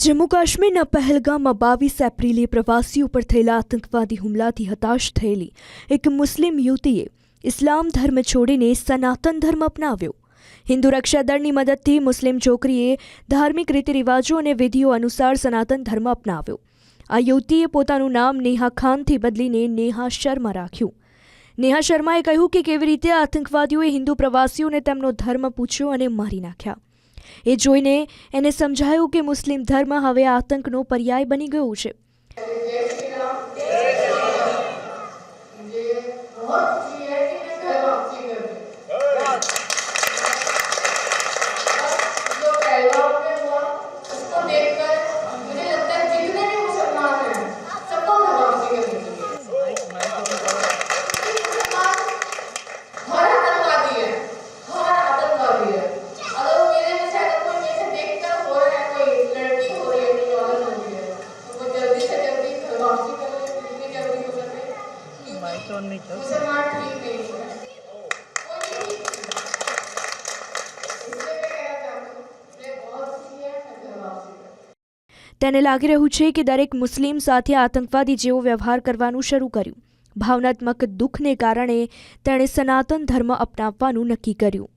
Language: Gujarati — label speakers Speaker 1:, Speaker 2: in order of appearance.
Speaker 1: જમ્મુ કાશ્મીરના પહેલગામમાં 22 એપ્રિલે પ્રવાસીઓ પર થયેલા આતંકવાદી હુમલાથી હતાશ થયેલી એક મુસ્લિમ યુવતીએ ઇસ્લામ ધર્મ છોડીને સનાતન ધર્મ અપનાવ્યો। હિન્દુ રક્ષા દળની મદદથી મુસ્લિમ છોકરીએ ધાર્મિક રીતિરિવાજો અને વિધિઓ અનુસાર સનાતન ધર્મ અપનાવ્યો। આ યુવતીએ પોતાનું નામ નેહા ખાનથી બદલીને નેહા શર્મા રાખ્યું। નેહા શર્માએ કહ્યું કે કેવી રીતે આતંકવાદીઓએ હિન્દુ પ્રવાસીઓને તેમનો ધર્મ પૂછ્યો અને મારી નાખ્યા। એ જોઈને એને સમજાયું કે મુસ્લિમ ધર્મ હવે આતંકનો પર્યાય બની ગયો છે। તેને લાગી રહ્યું છે કે દરેક મુસ્લિમ સાથે આતંકવાદી જેવો વ્યવહાર કરવાનું શરૂ કર્યું। ભાવનાત્મક દુઃખને કારણે તેણે સનાતન ધર્મ અપનાવવાનું નક્કી કર્યું।